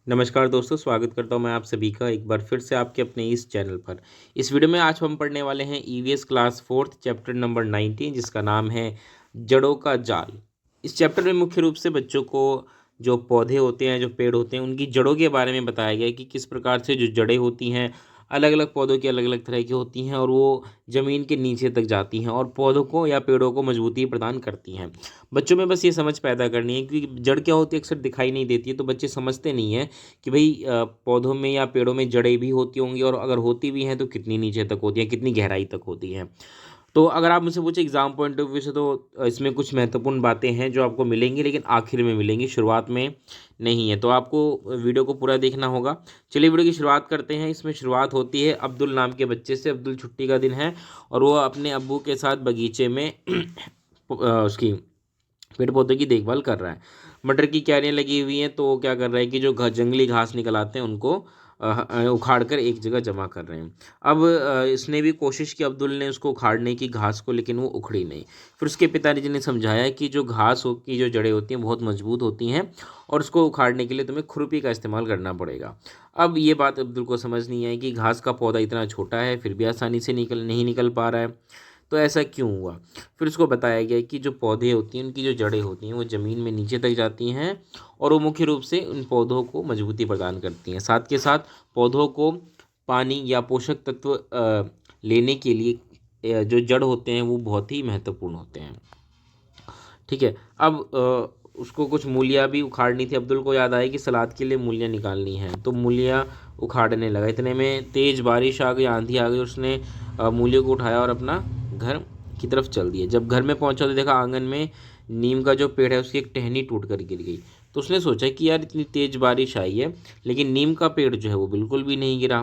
नमस्कार दोस्तों, स्वागत करता हूं मैं आप सभी का एक बार फिर से आपके अपने इस चैनल पर। इस वीडियो में आज हम पढ़ने वाले हैं EVS class fourth chapter number 19, जिसका नाम है जड़ों का जाल। इस चैप्टर में मुख्य रूप से बच्चों को जो पौधे होते हैं, जो पेड़ होते हैं, उनकी जड़ों के बारे में बताया गया है कि किस प्रकार से जो जड़ें होती हैं अलग अलग पौधों की अलग अलग तरह की होती हैं और वो ज़मीन के नीचे तक जाती हैं और पौधों को या पेड़ों को मजबूती प्रदान करती हैं। बच्चों में बस ये समझ पैदा करनी है कि जड़ क्या होती है, अक्सर दिखाई नहीं देती है, तो बच्चे समझते नहीं हैं कि भाई पौधों में या पेड़ों में जड़ें भी होती होंगी और अगर होती भी हैं तो कितनी नीचे तक होती हैं, कितनी गहराई तक होती हैं। तो अगर आप मुझसे पूछे एग्जाम पॉइंट ऑफ व्यू से, तो इसमें कुछ महत्वपूर्ण बातें हैं जो आपको मिलेंगी, लेकिन आखिर में मिलेंगी, शुरुआत में नहीं है। तो आपको वीडियो को पूरा देखना होगा। चलिए वीडियो की शुरुआत करते हैं। इसमें शुरुआत होती है अब्दुल नाम के बच्चे से। अब्दुल छुट्टी का दिन है और वो अपने अब्बू के साथ बगीचे में उसकी पेड़ पौधे की देखभाल कर रहा है। मटर की क्यारियाँ लगी हुई हैं, तो वो क्या कर रहा है कि जो जंगली घास निकल आते हैं उनको उखाड़ कर एक जगह जमा कर रहे हैं। अब इसने भी कोशिश की, अब्दुल ने, उसको उखाड़ने की घास को, लेकिन वो उखड़ी नहीं। फिर उसके पिताजी ने समझाया कि जो घास की जो जड़ें होती हैं बहुत मजबूत होती हैं और उसको उखाड़ने के लिए तुम्हें खुरपी का इस्तेमाल करना पड़ेगा। अब ये बात अब्दुल को समझ नहीं आई कि घास का पौधा इतना छोटा है फिर भी आसानी से नहीं निकल पा रहा है, तो ऐसा क्यों हुआ। फिर उसको बताया गया कि जो पौधे होती हैं उनकी जो जड़ें होती हैं वो ज़मीन में नीचे तक जाती हैं और वो मुख्य रूप से उन पौधों को मजबूती प्रदान करती हैं। साथ के साथ पौधों को पानी या पोषक तत्व लेने के लिए जो जड़ होते हैं वो बहुत ही महत्वपूर्ण होते हैं। ठीक है। अब उसको कुछ मूलियाँ भी उखाड़नी थी। अब्दुल को याद आया कि सलाद के लिए मूलियाँ निकालनी हैं, तो मूलियाँ उखाड़ने लगा। इतने में तेज़ बारिश आ गई, आंधी आ गई। उसने मूलियों को उठाया और अपना घर की तरफ चल दिया। जब घर में पहुंचा तो देखा आंगन में नीम का जो पेड़ है उसकी एक टहनी टूट कर गिर गई। तो उसने सोचा कि यार इतनी तेज़ बारिश आई है लेकिन नीम का पेड़ जो है वो बिल्कुल भी नहीं गिरा,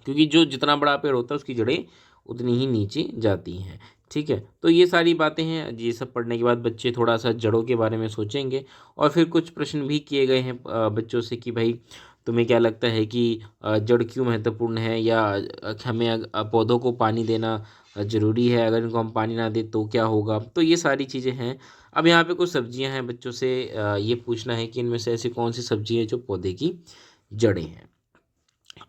क्योंकि जो जितना बड़ा पेड़ होता है उसकी जड़ें उतनी ही नीचे जाती हैं। ठीक है। तो ये सारी बातें हैं। ये सब पढ़ने के बाद बच्चे थोड़ा सा जड़ों के बारे में सोचेंगे और फिर कुछ प्रश्न भी किए गए हैं बच्चों से कि भाई तुम्हें क्या लगता है कि जड़ क्यों महत्वपूर्ण है, या हमें पौधों को पानी देना ज़रूरी है, अगर इनको हम पानी ना दें तो क्या होगा। तो ये सारी चीज़ें हैं। अब यहाँ पे कुछ सब्जियां हैं, बच्चों से ये पूछना है कि इनमें से ऐसी कौन सी सब्जी है जो पौधे की जड़ें हैं।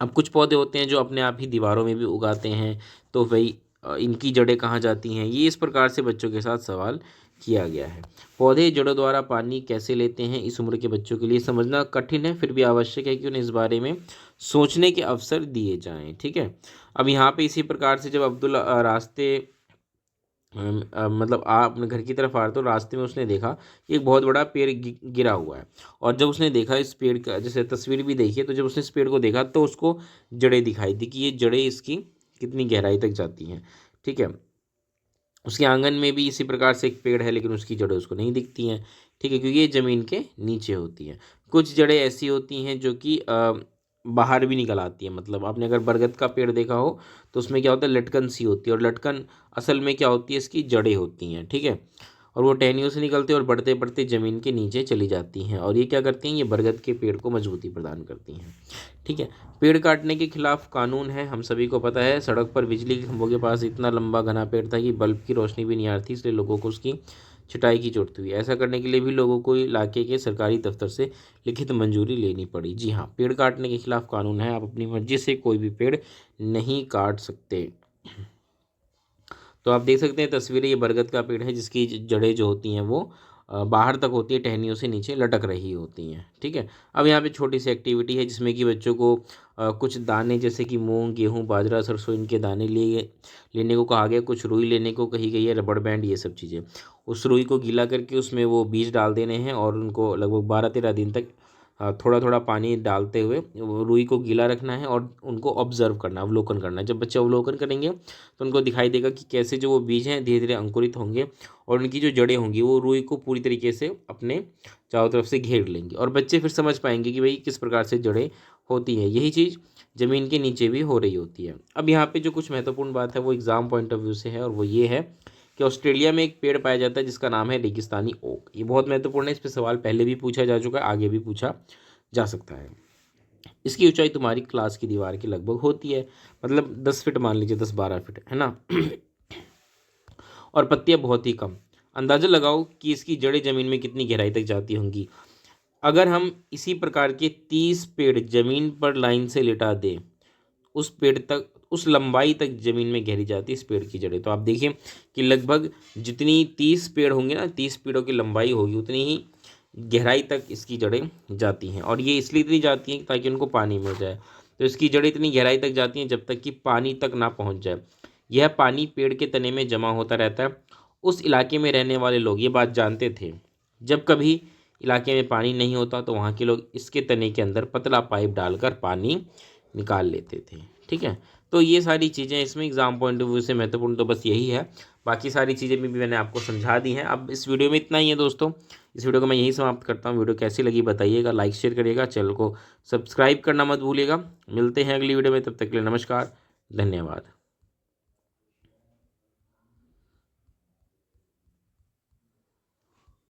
अब कुछ पौधे होते हैं जो अपने आप ही दीवारों में भी उगाते हैं, तो भाई इनकी जड़ें कहाँ जाती हैं। ये इस प्रकार से बच्चों के साथ सवाल किया गया है। पौधे जड़ों द्वारा पानी कैसे लेते हैं, इस उम्र के बच्चों के लिए समझना कठिन है, फिर भी आवश्यक है कि उन्हें इस बारे में सोचने के अवसर दिए जाएं। ठीक है। अब यहाँ पे इसी प्रकार से जब अब्दुल रास्ते मतलब अपने घर की तरफ आ रहा, तो रास्ते में उसने देखा कि एक बहुत बड़ा पेड़ गिरा हुआ है। और जब उसने देखा इस पेड़ का, जैसे तस्वीर भी देखी है, तो जब उसने इस पेड़ को देखा तो उसको जड़ें दिखाई दी कि ये जड़ें इसकी कितनी गहराई तक जाती हैं। ठीक है। उसके आंगन में भी इसी प्रकार से एक पेड़ है, लेकिन उसकी जड़ें उसको नहीं दिखती हैं। ठीक है, क्योंकि ये ज़मीन के नीचे होती हैं। कुछ जड़ें ऐसी होती हैं जो कि बाहर भी निकल आती है। मतलब आपने अगर बरगद का पेड़ देखा हो तो उसमें क्या होता है, लटकन सी होती है, और लटकन असल में क्या होती है, इसकी जड़ें होती हैं। ठीक है। और वो टहनियों से निकलती है और बढ़ते बढ़ते ज़मीन के नीचे चली जाती हैं, और ये क्या करती हैं, ये बरगद के पेड़ को मजबूती प्रदान करती हैं। ठीक है। पेड़ काटने के खिलाफ कानून है, हम सभी को पता है। सड़क पर बिजली के खंभों के पास इतना लंबा घना पेड़ था कि बल्ब की रोशनी भी नहीं आ रही थी, इसलिए लोगों को उसकी छटाई की जरूरत हुई। ऐसा करने के लिए भी लोगों को इलाके के सरकारी दफ्तर से लिखित मंजूरी लेनी पड़ी। जी हाँ, पेड़ काटने के खिलाफ कानून है, आप अपनी मर्जी से कोई भी पेड़ नहीं काट सकते। तो आप देख सकते हैं तस्वीरें, ये बरगद का पेड़ है जिसकी जड़ें जो होती हैं वो बाहर तक होती है, टहनियों से नीचे लटक रही होती हैं। ठीक है। अब यहाँ पे छोटी सी एक्टिविटी है जिसमें कि बच्चों को कुछ दाने जैसे कि मूंग, गेहूँ, बाजरा, सरसों, इनके दाने लिए लेने को कहा गया। कुछ रुई लेने को कही गई है, रबड़ बैंड, ये सब चीज़ें। उस रुई को गीला करके उसमें वो बीज डाल देने हैं और उनको लगभग 12-13 दिन तक थोड़ा थोड़ा पानी डालते हुए वो रुई को गीला रखना है और उनको ऑब्जर्व करना, अवलोकन करना है। जब बच्चे अवलोकन करेंगे तो उनको दिखाई देगा कि कैसे जो वो बीज हैं धीरे धीरे अंकुरित होंगे और उनकी जो जड़ें होंगी वो रुई को पूरी तरीके से अपने चारों तरफ से घेर लेंगी, और बच्चे फिर समझ पाएंगे कि भाई किस प्रकार से जड़ें होती हैं। यही चीज़ ज़मीन के नीचे भी हो रही होती है। अब यहाँ पे जो कुछ महत्वपूर्ण बात है वो एग्ज़ाम पॉइंट ऑफ व्यू से है, और वो ये है कि ऑस्ट्रेलिया में एक पेड़ पाया जाता है जिसका नाम है रेगिस्तानी ओक। ये बहुत महत्वपूर्ण है, इस पर सवाल पहले भी पूछा जा चुका है, आगे भी पूछा जा सकता है। इसकी ऊंचाई तुम्हारी क्लास की दीवार की लगभग होती है, मतलब 10 फीट, मान लीजिए 10-12 फीट, है ना। और पत्तियां बहुत ही कम। अंदाजा लगाओ कि इसकी जड़ें जमीन में कितनी गहराई तक जाती होंगी। अगर हम इसी प्रकार के 30 पेड़ जमीन पर लाइन से लिटा दें, उस पेड़ तक, उस लंबाई तक जमीन में गहरी जाती है इस पेड़ की जड़ें। तो आप देखिए कि लगभग जितनी 30 पेड़ होंगे ना, 30 पेड़ों की लंबाई होगी, उतनी ही गहराई तक इसकी जड़ें जाती हैं। और ये इसलिए इतनी जाती हैं ताकि उनको पानी मिल जाए। तो इसकी जड़ें इतनी गहराई तक जाती हैं जब तक कि पानी तक ना पहुंच जाए। यह पानी पेड़ के तने में जमा होता रहता है। उस इलाके में रहने वाले लोग ये बात जानते थे। जब कभी इलाके में पानी नहीं होता तो वहाँ के लोग इसके तने के अंदर पतला पाइप डालकर पानी निकाल लेते थे। ठीक है, तो ये सारी चीज़ें इसमें एग्जाम पॉइंट ऑफ व्यू से महत्वपूर्ण तो बस यही है। बाकी सारी चीज़ें भी मैंने आपको समझा दी हैं। अब इस वीडियो में इतना ही है दोस्तों। इस वीडियो को मैं यही समाप्त करता हूँ। वीडियो कैसी लगी बताइएगा, लाइक शेयर करिएगा, चैनल को सब्सक्राइब करना मत भूलिएगा। मिलते हैं अगली वीडियो में, तब तक के लिए नमस्कार, धन्यवाद।